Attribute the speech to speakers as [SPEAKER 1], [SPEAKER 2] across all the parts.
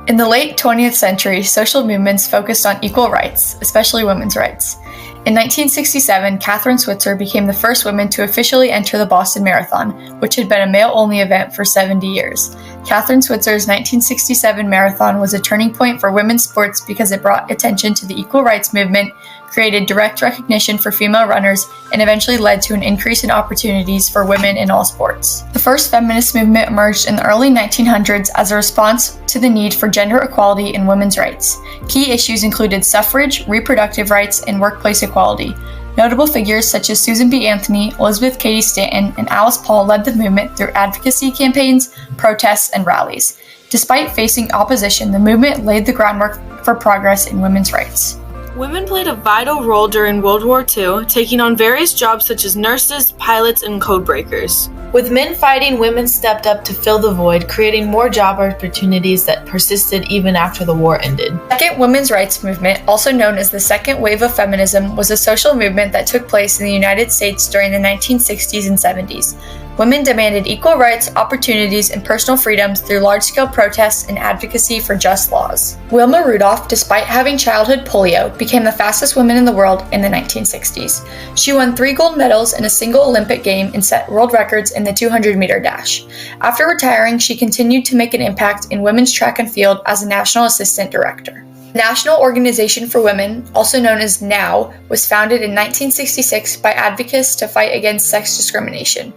[SPEAKER 1] In the late 20th century, social movements focused on equal rights, especially women's rights. In 1967, Kathrine Switzer became the first woman to officially enter the Boston Marathon, which had been a male-only event for 70 years. Kathrine Switzer's 1967 marathon was a turning point for women's sports because it brought attention to the equal rights movement, created direct recognition for female runners, and eventually led to an increase in opportunities for women in all sports. The first feminist movement emerged in the early 1900s as a response to the need for gender equality and women's rights. Key issues included suffrage, reproductive rights, and workplace equality. Notable figures such as Susan B. Anthony, Elizabeth Cady Stanton, and Alice Paul led the movement through advocacy campaigns, protests, and rallies. Despite facing opposition, the movement laid the groundwork for progress in women's rights.
[SPEAKER 2] Women played a vital role during World War II, taking on various jobs such as nurses, pilots, and code breakers. With men fighting, women stepped up to fill the void, creating more job opportunities that persisted even after the war ended.
[SPEAKER 1] The second women's rights movement, also known as the second wave of feminism, was a social movement that took place in the United States during the 1960s and 70s. Women demanded equal rights, opportunities, and personal freedoms through large-scale protests and advocacy for just laws. Wilma Rudolph, despite having childhood polio, became the fastest woman in the world in the 1960s. She won 3 gold medals in a single Olympic game and set world records in the 200-meter dash. After retiring, she continued to make an impact in women's track and field as a national assistant director. The National Organization for Women, also known as NOW, was founded in 1966 by advocates to fight against sex discrimination.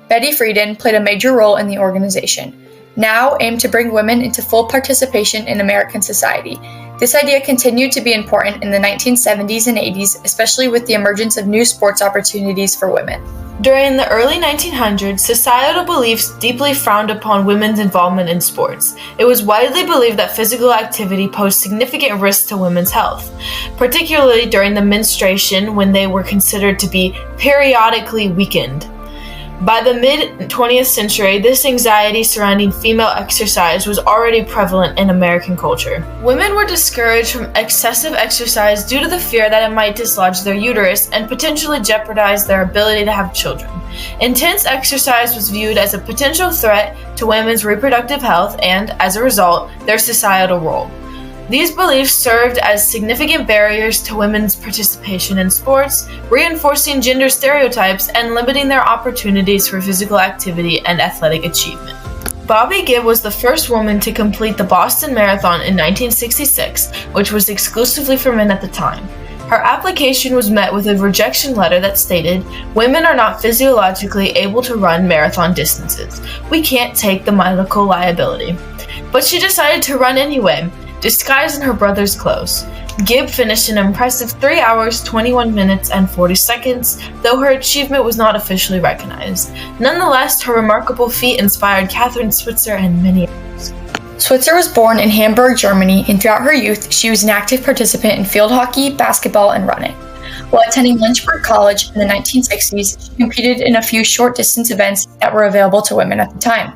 [SPEAKER 1] Betty Friedan played a major role in the organization. NOW aimed to bring women into full participation in American society. This idea continued to be important in the 1970s and 80s, especially with the emergence of new sports opportunities for women.
[SPEAKER 2] During the early 1900s, societal beliefs deeply frowned upon women's involvement in sports. It was widely believed that physical activity posed significant risks to women's health, particularly during the menstruation when they were considered to be periodically weakened. By the mid-20th century, this anxiety surrounding female exercise was already prevalent in American culture. Women were discouraged from excessive exercise due to the fear that it might dislodge their uterus and potentially jeopardize their ability to have children. Intense exercise was viewed as a potential threat to women's reproductive health and, as a result, their societal role. These beliefs served as significant barriers to women's participation in sports, reinforcing gender stereotypes and limiting their opportunities for physical activity and athletic achievement. Bobby Gibb was the first woman to complete the Boston Marathon in 1966, which was exclusively for men at the time. Her application was met with a rejection letter that stated, "Women are not physiologically able to run marathon distances. We can't take the medical liability." But she decided to run anyway, disguised in her brother's clothes. Gibb finished an impressive 3 hours, 21 minutes, and 40 seconds, though her achievement was not officially recognized. Nonetheless, her remarkable feat inspired Kathrine Switzer and many others.
[SPEAKER 1] Switzer was born in Hamburg, Germany, and throughout her youth, she was an active participant in field hockey, basketball, and running. While attending Lynchburg College in the 1960s, she competed in a few short-distance events that were available to women at the time.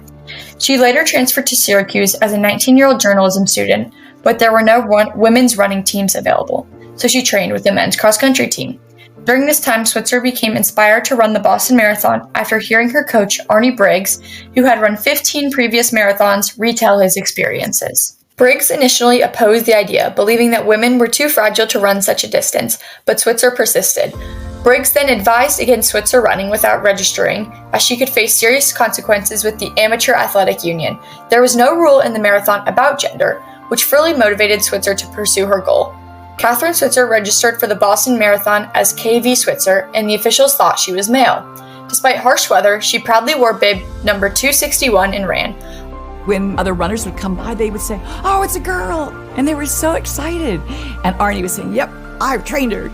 [SPEAKER 1] She later transferred to Syracuse as a 19-year-old journalism student, but there were no women's running teams available, so she trained with the men's cross-country team. During this time, Switzer became inspired to run the Boston Marathon after hearing her coach, Arnie Briggs, who had run 15 previous marathons, retell his experiences. Briggs initially opposed the idea, believing that women were too fragile to run such a distance, but Switzer persisted. Briggs then advised against Switzer running without registering, as she could face serious consequences with the Amateur Athletic Union. There was no rule in the marathon about gender, which further motivated Switzer to pursue her goal. Kathrine Switzer registered for the Boston Marathon as KV Switzer, and the officials thought she was male. Despite harsh weather, she proudly wore bib number 261 and ran.
[SPEAKER 3] When other runners would come by, they would say, "Oh, it's a girl!" And they were so excited. And Arnie was saying, "Yep, I've trained her."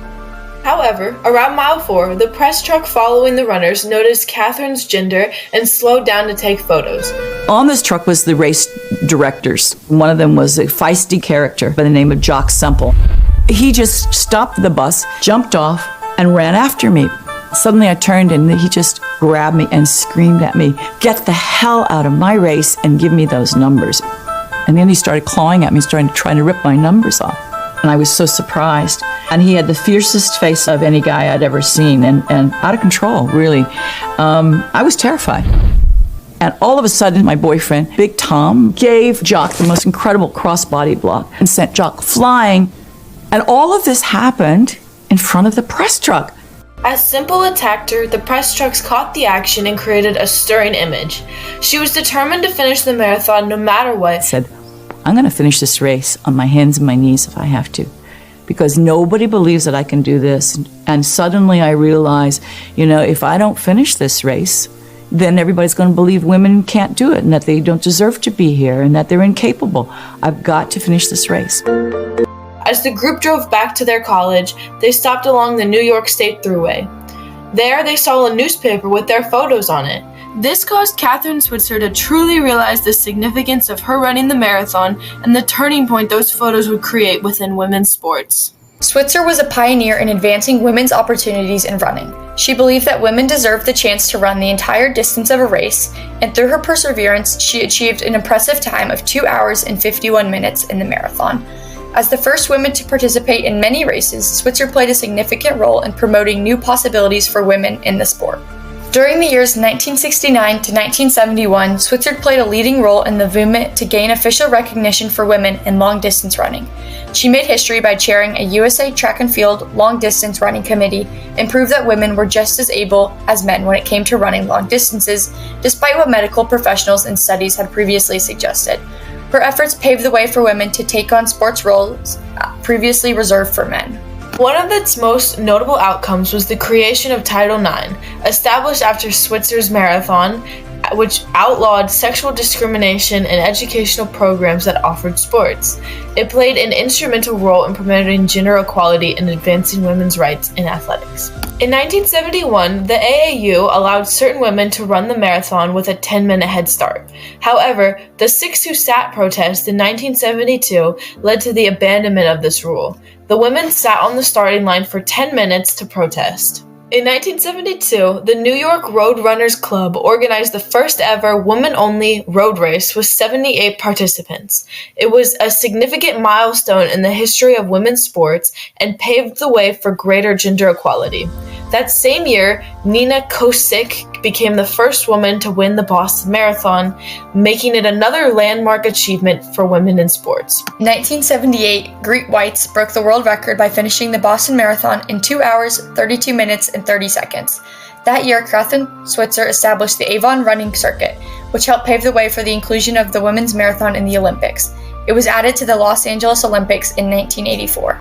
[SPEAKER 2] However, around mile 4, the press truck following the runners noticed Kathrine's gender and slowed down to take photos.
[SPEAKER 3] On this truck was the race directors. One of them was a feisty character by the name of Jock Semple. He just stopped the bus, jumped off, and ran after me. Suddenly I turned and he just grabbed me and screamed at me, "Get the hell out of my race and give me those numbers." And then he started clawing at me, trying to rip my numbers off. And I was so surprised. And he had the fiercest face of any guy I'd ever seen, and out of control, really. I was terrified. And all of a sudden, my boyfriend, Big Tom, gave Jock the most incredible crossbody block and sent Jock flying. And all of this happened in front of the press truck.
[SPEAKER 2] As Simple attacked her, the press trucks caught the action and created a stirring image. She was determined to finish the marathon no matter what.
[SPEAKER 3] I said, I'm going to finish this race on my hands and my knees if I have to, because nobody believes that I can do this. And suddenly I realized, if I don't finish this race, then everybody's going to believe women can't do it and that they don't deserve to be here and that they're incapable. I've got to finish this race.
[SPEAKER 2] As the group drove back to their college, they stopped along the New York State Thruway. There, they saw a newspaper with their photos on it. This caused Kathrine Switzer to truly realize the significance of her running the marathon and the turning point those photos would create within women's sports.
[SPEAKER 1] Switzer was a pioneer in advancing women's opportunities in running. She believed that women deserved the chance to run the entire distance of a race, and through her perseverance, she achieved an impressive time of 2 hours and 51 minutes in the marathon. As the first woman to participate in many races, Switzer played a significant role in promoting new possibilities for women in the sport. During the years 1969 to 1971, Switzer played a leading role in the movement to gain official recognition for women in long-distance running. She made history by chairing a USA Track and Field long-distance running committee and proved that women were just as able as men when it came to running long distances, despite what medical professionals and studies had previously suggested. Her efforts paved the way for women to take on sports roles previously reserved for men.
[SPEAKER 2] One of its most notable outcomes was the creation of Title IX, established after Switzer's marathon, which outlawed sexual discrimination in educational programs that offered sports. It played an instrumental role in promoting gender equality and advancing women's rights in athletics. In 1971, the AAU allowed certain women to run the marathon with a 10-minute head start. However, the Six Who Sat protest in 1972 led to the abandonment of this rule. The women sat on the starting line for 10 minutes to protest. In 1972, the New York Road Runners Club organized the first ever women-only road race with 78 participants. It was a significant milestone in the history of women's sports and paved the way for greater gender equality. That same year, Nina Kosick became the first woman to win the Boston Marathon, making it another landmark achievement for women in sports.
[SPEAKER 1] In 1978, Greet Weitz broke the world record by finishing the Boston Marathon in 2 hours, 32 minutes, and 30 seconds. That year, Kathrine Switzer established the Avon running circuit, which helped pave the way for the inclusion of the women's marathon in the Olympics. It was added to the Los Angeles Olympics in 1984.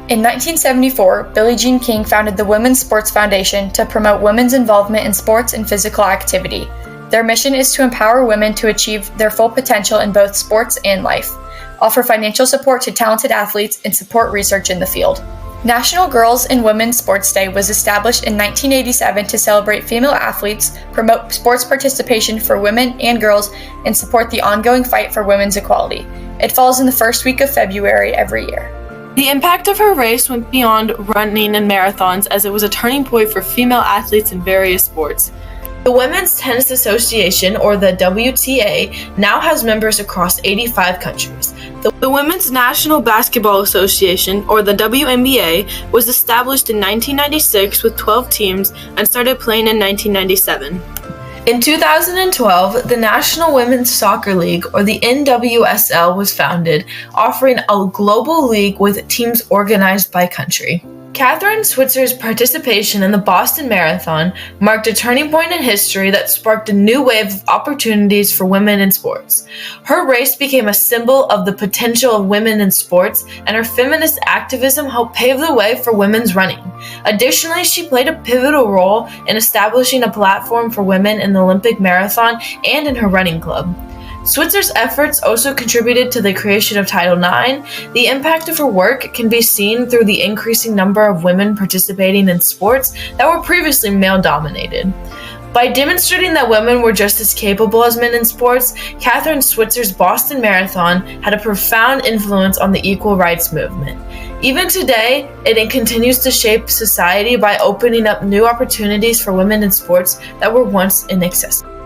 [SPEAKER 1] In 1974, Billie Jean King founded the Women's Sports Foundation to promote women's involvement in sports and physical activity. Their mission is to empower women to achieve their full potential in both sports and life, offer financial support to talented athletes, and support research in the field. National Girls and Women's Sports Day was established in 1987 to celebrate female athletes, promote sports participation for women and girls, and support the ongoing fight for women's equality. It falls in the first week of February every year.
[SPEAKER 2] The impact of her race went beyond running and marathons, as it was a turning point for female athletes in various sports. The Women's Tennis Association, or the WTA, now has members across 85 countries. The Women's National Basketball Association, or the WNBA, was established in 1996 with 12 teams and started playing in 1997. In 2012, the National Women's Soccer League, or the NWSL, was founded, offering a global league with teams organized by country. Kathrine Switzer's participation in the Boston Marathon marked a turning point in history that sparked a new wave of opportunities for women in sports. Her race became a symbol of the potential of women in sports, and her feminist activism helped pave the way for women's running. Additionally, she played a pivotal role in establishing a platform for women in the Olympic marathon and in her running club. Switzer's efforts also contributed to the creation of Title IX. The impact of her work can be seen through the increasing number of women participating in sports that were previously male-dominated. By demonstrating that women were just as capable as men in sports, Kathrine Switzer's Boston Marathon had a profound influence on the equal rights movement. Even today, it continues to shape society by opening up new opportunities for women in sports that were once inaccessible.